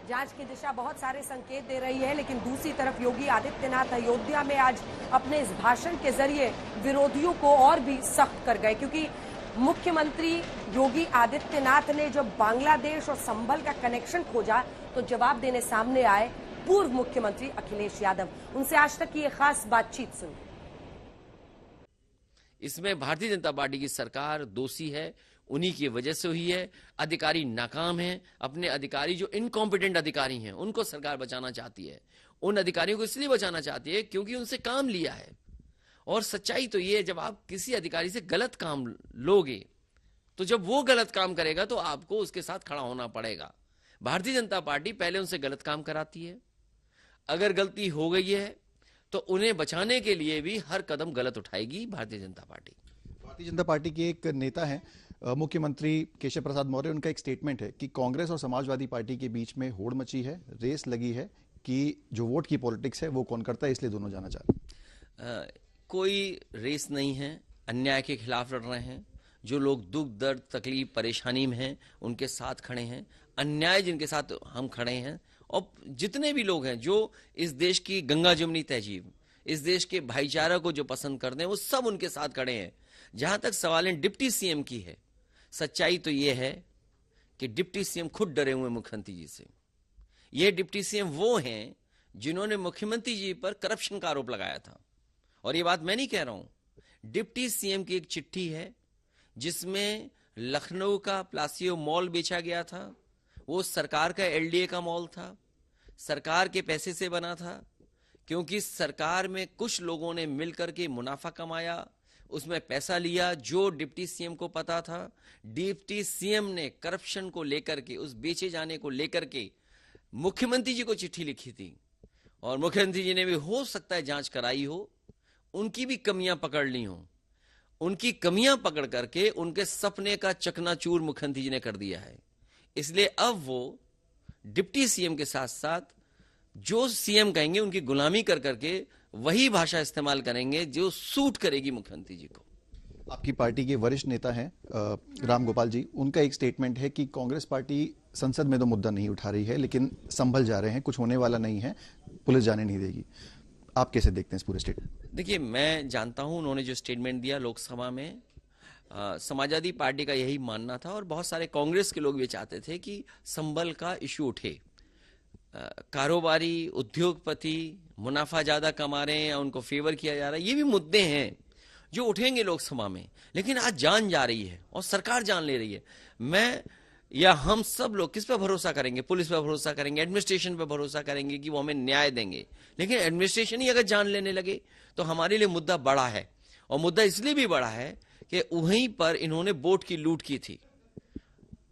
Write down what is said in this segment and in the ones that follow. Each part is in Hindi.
जांच की दिशा बहुत सारे संकेत दे रही है, लेकिन दूसरी तरफ योगी आदित्यनाथ अयोध्या में आज अपने इस भाषण के जरिए विरोधियों को और भी सख्त कर गए, क्योंकि मुख्यमंत्री योगी आदित्यनाथ ने जब बांग्लादेश और संभल का कनेक्शन खोजा तो जवाब देने सामने आए पूर्व मुख्यमंत्री अखिलेश यादव। उनसे आज तक की ये खास बातचीत सुनी। इसमें भारतीय जनता पार्टी की सरकार दोषी है, उन्हीं की वजह से हुई है। अधिकारी नाकाम हैं, अपने अधिकारी जो इनकॉम्पिटेंट अधिकारी हैं उनको सरकार बचाना चाहती है। उन अधिकारियों को इसलिए बचाना चाहती है क्योंकि उनसे काम लिया है। और सच्चाई तो ये है, जब आप किसी अधिकारी से गलत काम लोगे तो जब वो गलत काम करेगा तो आपको उसके साथ खड़ा होना पड़ेगा। भारतीय जनता पार्टी पहले उनसे गलत काम कराती है, अगर गलती हो गई है तो उन्हें बचाने के लिए भी हर कदम गलत उठाएगी भारतीय जनता पार्टी। भारतीय जनता पार्टी के एक नेता हैं मुख्यमंत्री केशव प्रसाद मौर्य, उनका एक स्टेटमेंट है कि कांग्रेस और समाजवादी पार्टी के बीच में होड़ मची है, रेस लगी है कि जो वोट की पॉलिटिक्स है वो कौन करता है, इसलिए दोनों जाना चाहते हैं। कोई रेस नहीं है, अन्याय के खिलाफ लड़ रहे हैं। जो लोग दुख दर्द तकलीफ परेशानी में हैं उनके साथ खड़े हैं, अन्याय जिनके साथ हम खड़े हैं। और जितने भी लोग हैं जो इस देश की गंगा जमुनी तहजीब, इस देश के भाईचारा को जो पसंद करते हैं, वो सब उनके साथ खड़े हैं। जहां तक सवाल डिप्टी सीएम की है, सच्चाई तो ये है कि डिप्टी सीएम खुद डरे हुए मुख्यमंत्री जी से। ये डिप्टी सीएम वो हैं जिन्होंने मुख्यमंत्री जी पर करप्शन का आरोप लगाया था। और ये बात मैं नहीं कह रहा हूं, डिप्टी सीएम की एक चिट्ठी है जिसमें लखनऊ का प्लासियो मॉल बेचा गया था। वो सरकार का एलडीए का मॉल था, सरकार के पैसे से बना था, क्योंकि सरकार में कुछ लोगों ने मिलकर के मुनाफा कमाया, उसमें पैसा लिया। जो डिप्टी सीएम को पता था, डिप्टी सीएम ने करप्शन को लेकर के, उस बेचे जाने को लेकर के मुख्यमंत्री जी को चिट्ठी लिखी थी। और मुख्यमंत्री जी ने भी हो सकता है जांच कराई हो, उनकी भी कमियां पकड़ ली हो। उनकी कमियां पकड़ करके उनके सपने का चकनाचूर मुख्यमंत्री जी ने कर दिया है। इसलिए अब वो डिप्टी सीएम के साथ साथ जो सीएम कहेंगे उनकी गुलामी कर करके वही भाषा इस्तेमाल करेंगे जो सूट करेगी मुख्यमंत्री जी को। आपकी पार्टी के वरिष्ठ नेता हैं राम गोपाल जी, उनका एक स्टेटमेंट है कि कांग्रेस पार्टी संसद में तो मुद्दा नहीं उठा रही है लेकिन संभल जा रहे हैं, कुछ होने वाला नहीं है, पुलिस जाने नहीं देगी। आप कैसे देखते हैं इस पूरे स्टेटमेंट? देखिए, मैं जानता हूं उन्होंने जो स्टेटमेंट दिया लोकसभा में, समाजवादी पार्टी का यही मानना था और बहुत सारे कांग्रेस के लोग भी चाहते थे कि संबल का इशू उठे। कारोबारी, उद्योगपति मुनाफा ज्यादा कमा रहे हैं या उनको फेवर किया जा रहा है, ये भी मुद्दे हैं जो उठेंगे लोकसभा में। लेकिन आज जान जा रही है और सरकार जान ले रही है। मैं या हम सब लोग किस पे भरोसा करेंगे? पुलिस पे भरोसा करेंगे, एडमिनिस्ट्रेशन पे भरोसा करेंगे कि वो हमें न्याय देंगे। लेकिन एडमिनिस्ट्रेशन ही अगर जान लेने लगे तो हमारे लिए मुद्दा बड़ा है। और मुद्दा इसलिए भी बड़ा है कि वहीं पर इन्होंने वोट की लूट की थी।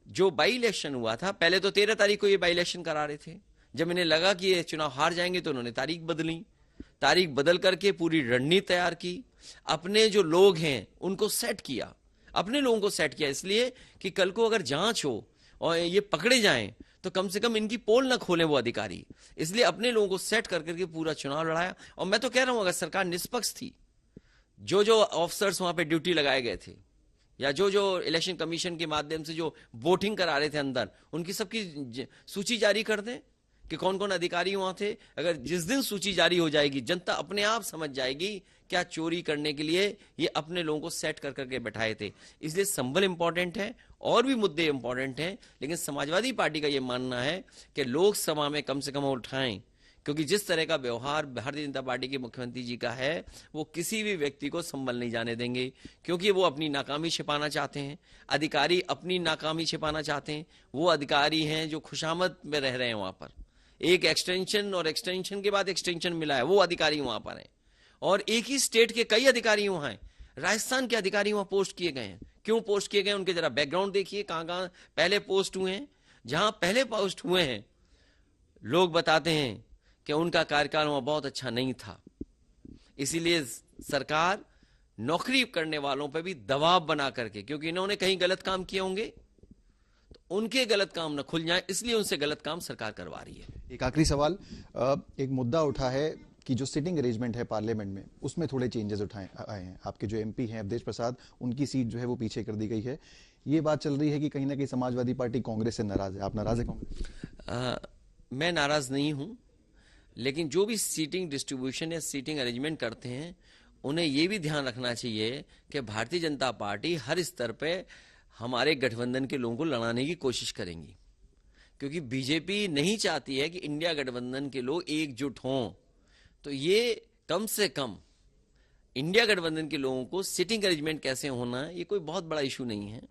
जो बाई इलेक्शन हुआ था, पहले तो 13 तारीख को ये बाई इलेक्शन करा रहे थे। जब इन्हें लगा कि ये चुनाव हार जाएंगे तो उन्होंने तारीख बदली, तारीख बदल करके पूरी रणनीति तैयार की, अपने जो लोग हैं उनको सेट किया, अपने लोगों को सेट किया, इसलिए कि कल को अगर जांच हो और ये पकड़े जाएं तो कम से कम इनकी पोल ना खोलें वो अधिकारी। इसलिए अपने लोगों को सेट कर करके पूरा चुनाव लड़ाया। और मैं तो कह रहा हूं, अगर सरकार निष्पक्ष थी, जो ऑफिसर्स वहां पे ड्यूटी लगाए गए थे या जो इलेक्शन कमीशन के माध्यम से जो वोटिंग करा रहे थे अंदर, उनकी सबकी सूची जारी कर दें कि कौन कौन अधिकारी वहां थे। अगर जिस दिन सूची जारी हो जाएगी, जनता अपने आप समझ जाएगी क्या चोरी करने के लिए ये अपने लोगों को सेट कर करके बैठाए थे। इसलिए संभल इंपॉर्टेंट है और भी मुद्दे इंपॉर्टेंट हैं, लेकिन समाजवादी पार्टी का ये मानना है कि लोकसभा में कम से कम उठाएं, क्योंकि जिस तरह का व्यवहार भारतीय जनता पार्टी के मुख्यमंत्री जी का है, वो किसी भी व्यक्ति को संभल नहीं जाने देंगे, क्योंकि वो अपनी नाकामी छिपाना चाहते हैं। अधिकारी अपनी नाकामी छिपाना चाहते हैं। वो अधिकारी हैं जो खुशामद में रह रहे हैं वहां पर, एक एक्सटेंशन और एक्सटेंशन के बाद एक्सटेंशन मिला है, वो अधिकारी वहां पर हैं। और एक ही स्टेट के कई अधिकारी वहां हैं। राजस्थान के अधिकारी वहां पोस्ट किए गए हैं। क्यों पोस्ट किए गए, उनके जरा बैकग्राउंड देखिए, कहां कहां पहले पोस्ट हुए हैं। जहां पहले पोस्ट हुए हैं, लोग बताते हैं कि उनका कार्यकाल वहां बहुत अच्छा नहीं था। इसीलिए सरकार नौकरी करने वालों पर भी दबाव बना करके, क्योंकि इन्होंने कहीं गलत काम किए होंगे तो उनके गलत काम न खुल जाए, इसलिए उनसे गलत काम सरकार करवा रही है। एक आखिरी सवाल, एक मुद्दा उठा है कि जो सिटिंग अरेंजमेंट है पार्लियामेंट में, उसमें थोड़े चेंजेस आए हैं। आपके जो एमपी हैं अवधेश प्रसाद, उनकी सीट जो है वो पीछे कर दी गई है। ये बात चल रही है कि कहीं ना कहीं समाजवादी पार्टी कांग्रेस से नाराज है। आप नाराज है कांग्रेस? मैं नाराज नहीं हूं, लेकिन जो भी सीटिंग डिस्ट्रीब्यूशन या सीटिंग अरेंजमेंट करते हैं उन्हें यह भी ध्यान रखना चाहिए कि भारतीय जनता पार्टी हर स्तर पे हमारे गठबंधन के लोगों को लड़ाने की कोशिश करेंगी, क्योंकि बीजेपी नहीं चाहती है कि इंडिया गठबंधन के लोग एकजुट हों। तो ये कम से कम इंडिया गठबंधन के लोगों को सीटिंग अरेंजमेंट कैसे होना, ये कोई बहुत बड़ा इशू नहीं है।